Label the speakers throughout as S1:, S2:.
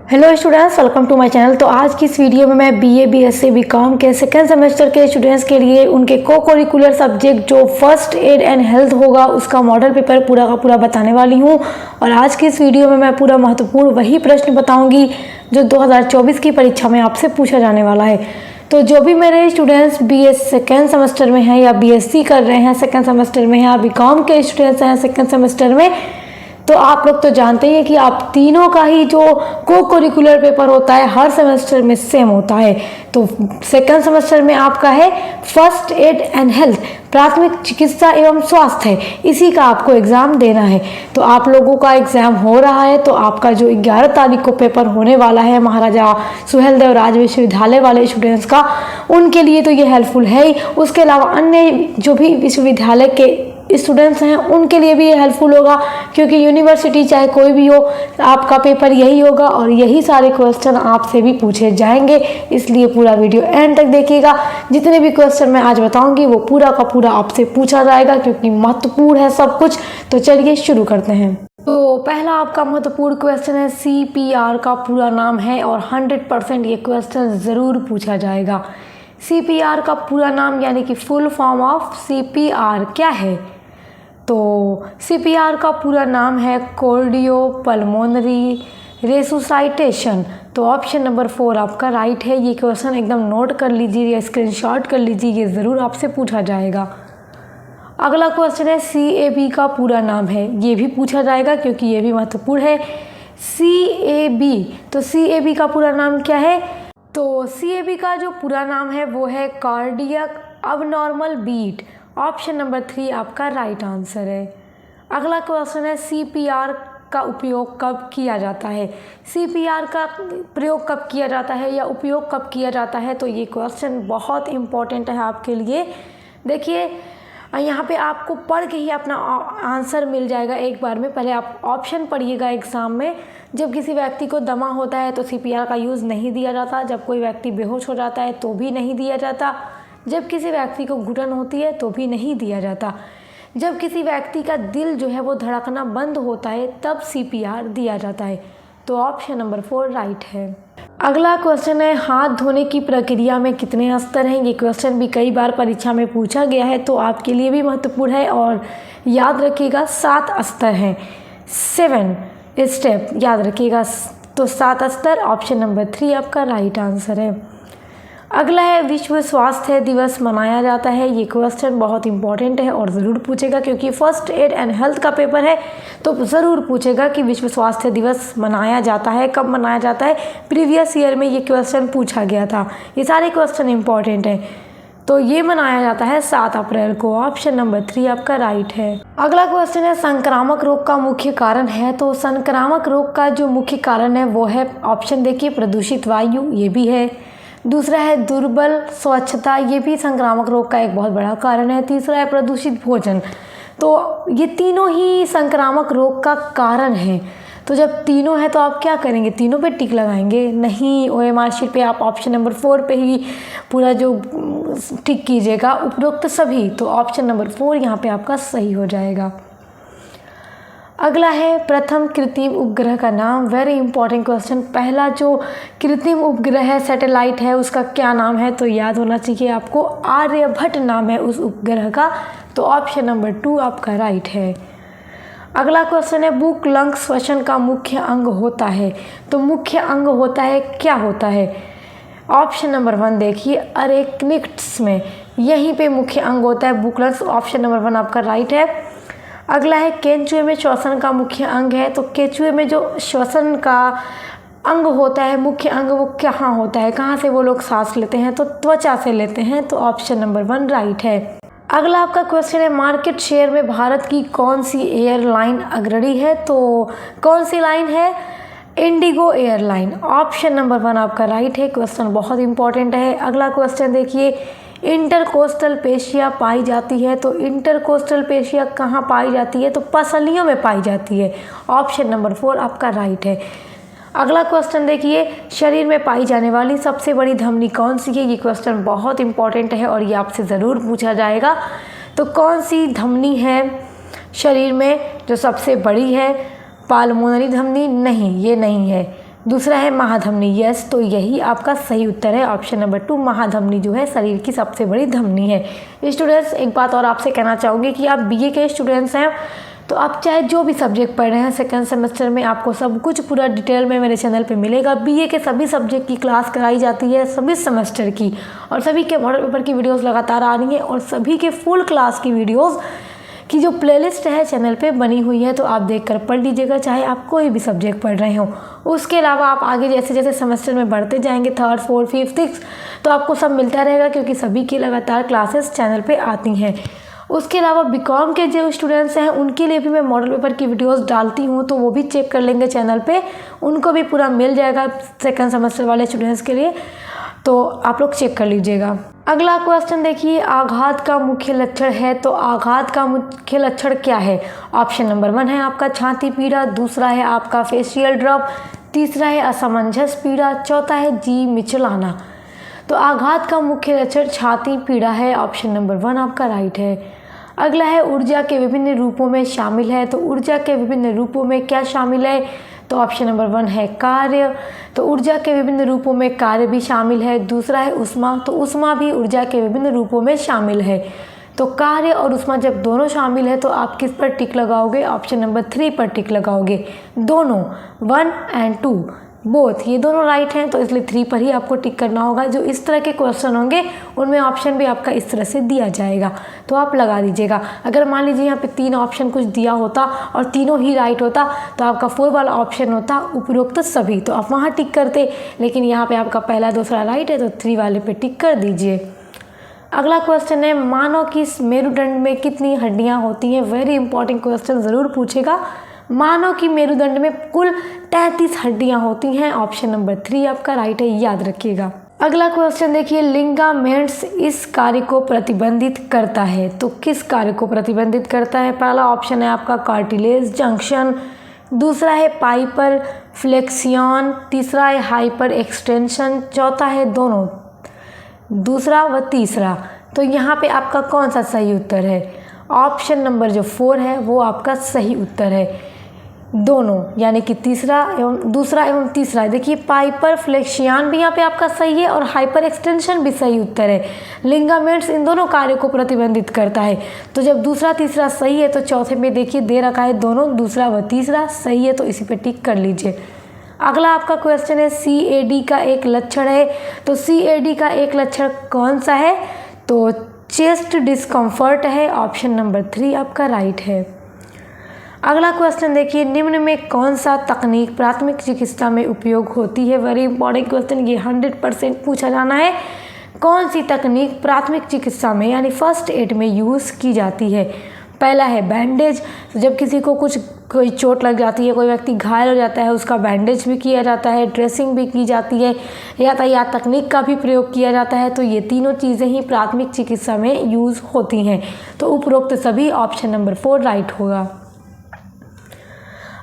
S1: Hello students, welcome to my channel. तो आज की इस वीडियो में मैं बीए, बीएससी, बीकॉम के सेकेंड सेमेस्टर के स्टूडेंट्स के लिए उनके को करिकुलर सब्जेक्ट जो फर्स्ट एड एंड हेल्थ होगा उसका मॉडल पेपर पूरा का पूरा बताने वाली हूँ। और आज की इस वीडियो में मैं पूरा महत्वपूर्ण वही प्रश्न बताऊँगी जो 2024 की परीक्षा में आपसे पूछा जाने वाला है। तो जो भी मेरे स्टूडेंट्स बीएस सेकेंड सेमेस्टर में हैं या बीएससी कर रहे हैं सेकेंड सेमेस्टर में या बीकॉम के स्टूडेंट्स हैं सेकेंड सेमेस्टर में, तो आप लोग तो जानते ही हैं कि आप तीनों का ही जो को करिकुलर पेपर होता है हर सेमेस्टर में सेम होता है। तो सेकंड सेमेस्टर में आपका है फर्स्ट एड एंड हेल्थ, प्राथमिक चिकित्सा एवं स्वास्थ्य है, इसी का आपको एग्ज़ाम देना है। तो आप लोगों का एग्ज़ाम हो रहा है, तो आपका जो 11 तारीख को पेपर होने वाला है महाराजा सुहेलदेव राज विश्वविद्यालय वाले स्टूडेंट्स का, उनके लिए तो ये हेल्पफुल है ही। उसके अलावा अन्य जो भी विश्वविद्यालय के स्टूडेंट्स हैं उनके लिए भी ये हेल्पफुल होगा, क्योंकि यूनिवर्सिटी चाहे कोई भी हो आपका पेपर यही होगा और यही सारे क्वेश्चन आपसे भी पूछे जाएंगे। इसलिए पूरा वीडियो एंड तक देखिएगा। जितने भी क्वेश्चन मैं आज बताऊंगी वो पूरा का पूरा आपसे पूछा जाएगा, क्योंकि महत्वपूर्ण है सब कुछ। तो चलिए शुरू करते हैं। तो पहला आपका महत्वपूर्ण क्वेश्चन है CPR का पूरा नाम है और 100% ये क्वेश्चन ज़रूर पूछा जाएगा। CPR का पूरा नाम यानी कि फुल फॉर्म ऑफ CPR क्या है? तो CPR का पूरा नाम है कार्डियोपल्मोनरी रेसुसाइटेशन। तो ऑप्शन नंबर 4 आपका राइट है। ये क्वेश्चन एकदम नोट कर लीजिए या स्क्रीनशॉट कर लीजिए, ये ज़रूर आपसे पूछा जाएगा। अगला क्वेश्चन है CAB का पूरा नाम है, ये भी पूछा जाएगा क्योंकि ये भी महत्वपूर्ण है। CAB, तो CAB का पूरा नाम क्या है? तो CAB का जो पूरा नाम है वो है cardiac abnormal beat. Option number 3 आपका राइट आंसर है। अगला क्वेश्चन है CPR का उपयोग कब किया जाता है? CPR का प्रयोग कब किया जाता है या उपयोग कब किया जाता है? तो ये क्वेश्चन बहुत इम्पोर्टेंट है आपके लिए। देखिए यहाँ पे आपको पढ़ के ही अपना आंसर मिल जाएगा एक बार में। पहले आप ऑप्शन पढ़िएगा एग्ज़ाम में। जब किसी व्यक्ति को दमा होता है तो CPR का यूज़ नहीं दिया जाता। जब कोई व्यक्ति बेहोश हो जाता है तो भी नहीं दिया जाता। जब किसी व्यक्ति को घुटन होती है तो भी नहीं दिया जाता। जब किसी व्यक्ति का दिल जो है वो धड़कना बंद होता है तब CPR दिया जाता है। तो ऑप्शन नंबर 4 राइट है। अगला क्वेश्चन है हाथ धोने की प्रक्रिया में कितने स्तर हैं? ये क्वेश्चन भी कई बार परीक्षा में पूछा गया है, तो आपके लिए भी महत्वपूर्ण है और याद रखिएगा 7 स्तर हैं, 7 स्टेप याद रखिएगा। तो 7 स्तर, ऑप्शन नंबर 3 आपका राइट आंसर है। अगला है विश्व स्वास्थ्य दिवस मनाया जाता है। ये क्वेश्चन बहुत इंपॉर्टेंट है और ज़रूर पूछेगा, क्योंकि फर्स्ट एड एंड हेल्थ का पेपर है तो ज़रूर पूछेगा कि विश्व स्वास्थ्य दिवस मनाया जाता है, कब मनाया जाता है। प्रीवियस ईयर में ये क्वेश्चन पूछा गया था। ये सारे क्वेश्चन इंपॉर्टेंट हैं। तो ये मनाया जाता है 7 अप्रैल को। ऑप्शन नंबर 3 आपका राइट है। अगला क्वेश्चन है संक्रामक रोग का मुख्य कारण है। तो संक्रामक रोग का जो मुख्य कारण है वो है, ऑप्शन देखिए, प्रदूषित वायु, ये भी है। दूसरा है दुर्बल स्वच्छता, ये भी संक्रामक रोग का एक बहुत बड़ा कारण है। तीसरा है प्रदूषित भोजन। तो ये तीनों ही संक्रामक रोग का कारण है। तो जब तीनों है तो आप क्या करेंगे? तीनों पे टिक लगाएंगे? नहीं, OMR शीट पे आप ऑप्शन नंबर 4 पे ही पूरा जो टिक कीजिएगा, उपरोक्त सभी। तो ऑप्शन नंबर 4 यहाँ पे आपका सही हो जाएगा। अगला है प्रथम कृत्रिम उपग्रह का नाम। Very important question. पहला जो कृत्रिम उपग्रह है, सैटेलाइट है, उसका क्या नाम है? तो याद होना चाहिए आपको, आर्यभट्ट नाम है उस उपग्रह का। तो ऑप्शन नंबर 2 आपका राइट है। अगला क्वेश्चन है भूख लंग श्वसन का मुख्य अंग होता है। तो मुख्य अंग होता है, क्या होता है? ऑप्शन नंबर 1 देखिए, अरेक्निक्ट्स में यहीं पे मुख्य अंग होता है भूख लंग। ऑप्शन नंबर 1 आपका राइट है। अगला है केंचुए में श्वसन का मुख्य अंग है। तो केंचुए में जो श्वसन का अंग होता है, मुख्य अंग, वो कहाँ होता है? कहाँ से वो लोग सांस लेते हैं? तो त्वचा से लेते हैं। तो ऑप्शन नंबर 1 राइट है। अगला आपका क्वेश्चन है मार्केट शेयर में भारत की कौन सी एयरलाइन अग्रणी है? तो कौन सी लाइन है? Indigo airline. ऑप्शन नंबर 1 आपका राइट है। क्वेश्चन बहुत इंपॉर्टेंट है। अगला क्वेश्चन देखिए, इंटरकोस्टल पेशिया पाई जाती है। तो इंटरकोस्टल पेशिया कहाँ पाई जाती है? तो पसलियों में पाई जाती है। ऑप्शन नंबर 4 आपका राइट है। अगला क्वेश्चन देखिए, शरीर में पाई जाने वाली सबसे बड़ी धमनी कौन सी है? ये क्वेश्चन बहुत इंपॉर्टेंट है और ये आपसे ज़रूर पूछा जाएगा। तो कौन सी धमनी है शरीर में जो सबसे बड़ी है? पाल्मोनरी धमनी? नहीं, ये नहीं है। दूसरा है महाधमनी। यस, तो यही आपका सही उत्तर है, ऑप्शन नंबर 2। महाधमनी जो है शरीर की सबसे बड़ी धमनी है। स्टूडेंट्स, एक बात और आपसे कहना चाहूँगी कि आप बीए के स्टूडेंट्स हैं तो आप चाहे जो भी सब्जेक्ट पढ़ रहे हैं सेकंड सेमेस्टर में, आपको सब कुछ पूरा डिटेल में मेरे चैनल पे मिलेगा। बीए के सभी सब्जेक्ट की क्लास कराई जाती है, सभी सेमेस्टर की, और सभी के मॉडल पेपर की वीडियोस लगातार आ रही हैं, और सभी के फुल क्लास की वीडियोस की जो प्लेलिस्ट है चैनल पे बनी हुई है, तो आप देखकर पढ़ लीजिएगा, चाहे आप कोई भी सब्जेक्ट पढ़ रहे हो। उसके अलावा आप आगे जैसे जैसे सेमेस्टर में बढ़ते जाएंगे, 3rd 4th 5th 6th, तो आपको सब मिलता रहेगा, क्योंकि सभी की लगातार क्लासेस चैनल पे आती हैं। उसके अलावा बीकॉम के जो स्टूडेंट्स हैं उनके लिए भी मैं मॉडल पेपर की वीडियोस डालती हूँ, तो वो भी चेक कर लेंगे चैनल पे, उनको भी पूरा मिल जाएगा सेकंड सेमेस्टर वाले स्टूडेंट्स के लिए, तो आप लोग चेक कर लीजिएगा। अगला क्वेश्चन देखिए, आघात का मुख्य लक्षण है, तो आघात का मुख्य लक्षण क्या है? ऑप्शन नंबर 1 है आपका छाती पीड़ा, दूसरा है आपका फेशियल ड्रॉप, तीसरा है असमंजस पीड़ा, चौथा है जी मिचलाना। तो आघात का मुख्य लक्षण छाती पीड़ा है, ऑप्शन नंबर 1 आपका राइट है। अगला है ऊर्जा के विभिन्न रूपों में शामिल है, तो ऊर्जा के विभिन्न रूपों में क्या शामिल है? तो ऑप्शन नंबर 1 है कार्य, तो ऊर्जा के विभिन्न रूपों में कार्य भी शामिल है। दूसरा है ऊष्मा, तो ऊष्मा भी ऊर्जा के विभिन्न रूपों में शामिल है। तो कार्य और ऊष्मा जब दोनों शामिल है तो आप किस पर टिक लगाओगे? ऑप्शन नंबर 3 पर टिक लगाओगे। दोनों 1 और 2 बोथ, ये दोनों राइट हैं, तो इसलिए 3 पर ही आपको टिक करना होगा। जो इस तरह के क्वेश्चन होंगे उनमें ऑप्शन भी आपका इस तरह से दिया जाएगा, तो आप लगा दीजिएगा। अगर मान लीजिए यहाँ पे 3 ऑप्शन कुछ दिया होता और तीनों ही राइट होता, तो आपका 4 वाला ऑप्शन होता उपरोक्त सभी, तो आप वहाँ टिक करते, लेकिन यहाँ पे आपका पहला दूसरा राइट है, तो 3 वाले पे टिक कर दीजिए। अगला क्वेश्चन है, मानव की मेरुदंड में कितनी हड्डियाँ होती हैं? वेरी इंपॉर्टेंट क्वेश्चन ज़रूर पूछेगा। मानव की मेरुदंड में कुल 33 हड्डियां होती हैं, ऑप्शन नंबर 3 आपका राइट है, याद रखिएगा। अगला क्वेश्चन देखिए, लिगामेंट्स इस कार्य को प्रतिबंधित करता है, तो किस कार्य को प्रतिबंधित करता है? पहला ऑप्शन है आपका कार्टिलेज जंक्शन, दूसरा है पाइपर फ्लेक्सियन, तीसरा है हाइपर एक्सटेंशन, चौथा है दोनों, दूसरा व तीसरा। तो यहाँ पे आपका कौन सा सही उत्तर है? ऑप्शन नंबर जो 4 है वो आपका सही उत्तर है, दोनों, यानी कि तीसरा एवं दूसरा एवं तीसरा। देखिए पाइपर फ्लेक्सियन भी यहाँ पे आपका सही है और हाइपर एक्सटेंशन भी सही उत्तर है। लिगामेंट्स इन दोनों कार्यों को प्रतिबंधित करता है, तो जब दूसरा तीसरा सही है तो चौथे में देखिए दे रखा है दोनों, दूसरा व तीसरा सही है, तो इसी पे टिक कर लीजिए। अगला आपका क्वेश्चन है, CAD का एक लक्षण है, तो CAD का एक लक्षण कौन सा है? तो चेस्ट डिस्कम्फर्ट है, ऑप्शन नंबर 3 आपका राइट है। अगला क्वेश्चन देखिए, निम्न में कौन सा तकनीक प्राथमिक चिकित्सा में उपयोग होती है? वेरी इंपॉर्टेंट क्वेश्चन, ये 100% पूछा जाना है। कौन सी तकनीक प्राथमिक चिकित्सा में यानी फर्स्ट एड में यूज़ की जाती है? पहला है बैंडेज, तो जब किसी को कोई चोट लग जाती है, कोई व्यक्ति घायल हो जाता है, उसका बैंडेज भी किया जाता है, ड्रेसिंग भी की जाती है, यातायात तकनीक का भी प्रयोग किया जाता है। तो ये तीनों चीज़ें ही प्राथमिक चिकित्सा में यूज़ होती हैं, तो उपरोक्त सभी, ऑप्शन नंबर 4 राइट होगा।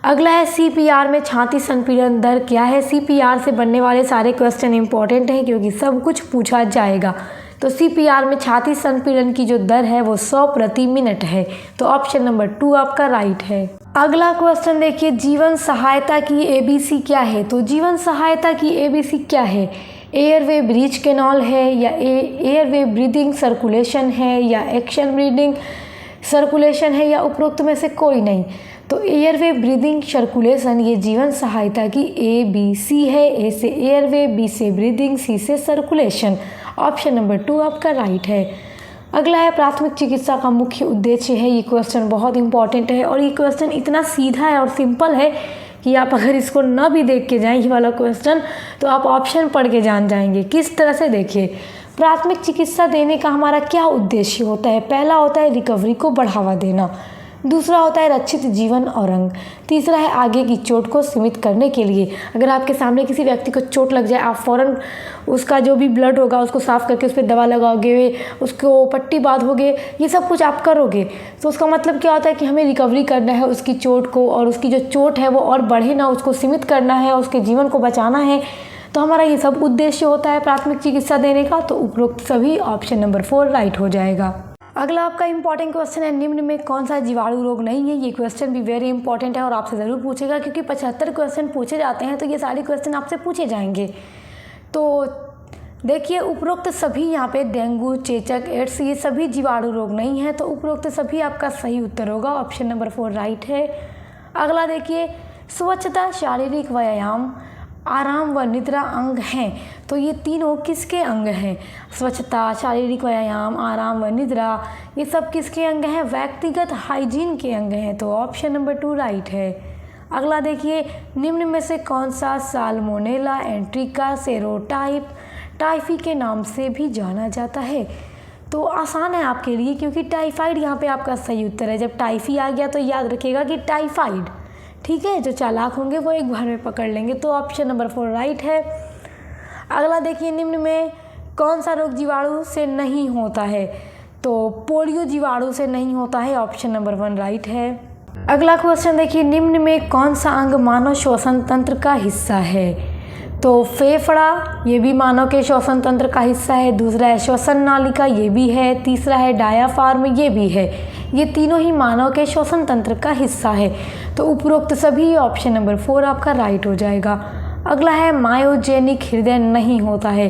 S1: अगला है, CPR में छाती संपीड़न दर क्या है? CPR से बनने वाले सारे क्वेश्चन इंपॉर्टेंट हैं क्योंकि सब कुछ पूछा जाएगा। तो CPR में छाती संपीड़न की जो दर है वो 100 प्रति मिनट है, तो ऑप्शन नंबर 2 आपका राइट है। अगला क्वेश्चन देखिए, जीवन सहायता की ABC क्या है? तो जीवन सहायता की ABC क्या है? एयरवे ब्रीच कैनाल है, या एयरवे ब्रीदिंग सर्कुलेशन है, या एक्शन ब्रीदिंग सर्कुलेशन है, या उपरोक्त में से कोई नहीं? तो एयरवे ब्रीदिंग सर्कुलेशन ये जीवन सहायता की ABC है। A से एयरवे, B से ब्रीदिंग, C से सर्कुलेशन, ऑप्शन नंबर 2 आपका राइट है। अगला है, प्राथमिक चिकित्सा का मुख्य उद्देश्य है। ये क्वेश्चन बहुत इंपॉर्टेंट है और ये क्वेश्चन इतना सीधा है और सिंपल है कि आप अगर इसको न भी देख के जाएं ये वाला क्वेश्चन, तो आप ऑप्शन पढ़ के जान जाएंगे। किस तरह से? देखिए, प्राथमिक चिकित्सा देने का हमारा क्या उद्देश्य होता है? पहला होता है रिकवरी को बढ़ावा देना, दूसरा होता है रक्षित जीवन और अंग, तीसरा है आगे की चोट को सीमित करने के लिए। अगर आपके सामने किसी व्यक्ति को चोट लग जाए, आप फ़ौरन उसका जो भी ब्लड होगा उसको साफ़ करके उस पर दवा लगाओगे, उसको पट्टी बांधोगे, ये सब कुछ आप करोगे, तो उसका मतलब क्या होता है कि हमें रिकवरी करना है उसकी चोट को, और उसकी जो चोट है वो और बढ़े ना, उसको सीमित करना है, उसके जीवन को बचाना है। तो हमारा ये सब उद्देश्य होता है प्राथमिक चिकित्सा देने का, तो उपरोक्त सभी, ऑप्शन नंबर 4 राइट हो जाएगा। अगला आपका इंपॉर्टेंट क्वेश्चन है, निम्न में कौन सा जीवाणु रोग नहीं है। ये क्वेश्चन भी वेरी इंपॉर्टेंट है और आपसे ज़रूर पूछेगा, क्योंकि 75 क्वेश्चन पूछे जाते हैं तो ये सारे क्वेश्चन आपसे पूछे जाएंगे। तो देखिए, उपरोक्त सभी यहाँ पे डेंगू, चेचक, एड्स ये सभी जीवाणु रोग नहीं है, तो उपरोक्त सभी आपका सही उत्तर होगा। ऑप्शन नंबर 4 राइट है। अगला देखिए, स्वच्छता, शारीरिक व्यायाम, आराम व निद्रा अंग हैं, तो ये तीनों किसके अंग हैं? स्वच्छता, शारीरिक व्यायाम, आराम व निद्रा, ये सब किसके अंग हैं? व्यक्तिगत हाइजीन के अंग हैं, तो ऑप्शन नंबर 2 राइट है। अगला देखिए, निम्न में से कौन सा साल्मोनेला एंट्रिका सेरोटाइप टाइफी के नाम से भी जाना जाता है? तो आसान है आपके लिए, क्योंकि टाइफाइड यहाँ पे आपका सही उत्तर है। जब टाइफी आ गया तो याद रखिएगा कि टाइफाइड, ठीक है। जो चालाक होंगे वो एक बार में पकड़ लेंगे, तो ऑप्शन नंबर 4 राइट है। अगला देखिए, निम्न में कौन सा रोग जीवाणु से नहीं होता है? तो पोलियो जीवाणु से नहीं होता है, ऑप्शन नंबर 1 राइट है। अगला क्वेश्चन देखिए, निम्न में कौन सा अंग मानव श्वसन तंत्र का हिस्सा है? तो फेफड़ा, ये भी मानव के श्वसन तंत्र का हिस्सा है। दूसरा है श्वसन नालिका, ये भी है। तीसरा है डायाफ्राम, ये भी है। ये तीनों ही मानव के श्वसन तंत्र का हिस्सा है, तो उपरोक्त सभी ऑप्शन नंबर 4 आपका राइट हो जाएगा। अगला है, मायोजेनिक हृदय नहीं होता है,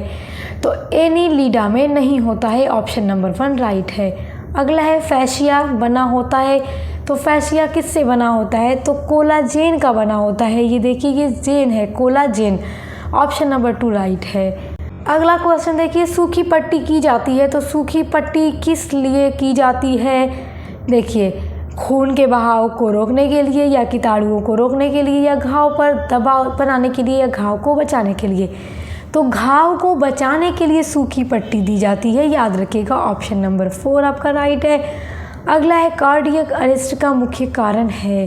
S1: तो एनीलिडा में नहीं होता है, ऑप्शन नंबर 1 राइट है। अगला है, फैशिया बना होता है, तो फैशिया किससे बना होता है? तो कोलाजेन का बना होता है। ये देखिए, ये जेन है, कोलाजेन, ऑप्शन नंबर 2 राइट है। अगला क्वेश्चन देखिए, सूखी पट्टी की जाती है, तो सूखी पट्टी किस लिए की जाती है? देखिए, खून के बहाव को रोकने के लिए, या कीटाणुओं को रोकने के लिए, या घाव पर दबाव बनाने के लिए, या घाव को बचाने के लिए? तो घाव को बचाने के लिए सूखी पट्टी दी जाती है, याद रखिएगा, ऑप्शन नंबर 4 आपका राइट है। अगला है, कार्डियक अरेस्ट का मुख्य कारण है,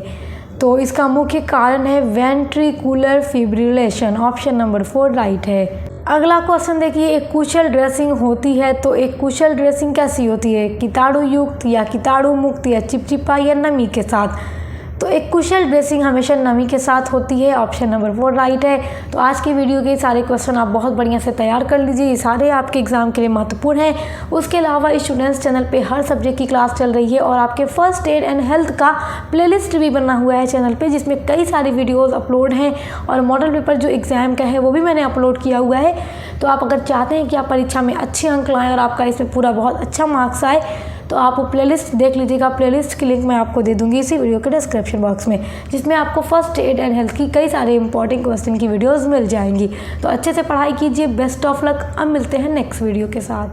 S1: तो इसका मुख्य कारण है ventricular fibrillation, option number 4 right है। अगला क्वेश्चन देखिए, एक कुशल ड्रेसिंग होती है, तो एक कुशल ड्रेसिंग कैसी होती है? कीटाणु युक्त, या कीटाणु मुक्त, या चिपचिपा, या नमी के साथ? तो एक कुशल ड्रेसिंग हमेशा नमी के साथ होती है, ऑप्शन नंबर 4 राइट है। तो आज की वीडियो के सारे क्वेश्चन आप बहुत बढ़िया से तैयार कर लीजिए, ये सारे आपके एग्जाम के लिए महत्वपूर्ण हैं। उसके अलावा स्टूडेंट्स चैनल पे हर सब्जेक्ट की क्लास चल रही है, और आपके फर्स्ट एड एंड हेल्थ का प्लेलिस्ट भी बना हुआ है चैनल पे, जिसमें कई सारी वीडियोज़ अपलोड हैं, और मॉडल पेपर जो एग्ज़ाम का है वो भी मैंने अपलोड किया हुआ है। तो आप अगर चाहते हैं कि आप परीक्षा में अच्छे अंक लाएँ और आपका इसमें पूरा बहुत अच्छा मार्क्स आए, तो आप वो प्लेलिस्ट देख लीजिएगा। प्लेलिस्ट की लिंक मैं आपको दे दूंगी इसी वीडियो के डिस्क्रिप्शन बॉक्स में, जिसमें आपको फर्स्ट एड एंड हेल्थ की कई सारे इंपॉर्टेंट क्वेश्चन की वीडियोस मिल जाएंगी। तो अच्छे से पढ़ाई कीजिए, बेस्ट ऑफ लक। अब मिलते हैं नेक्स्ट वीडियो के साथ।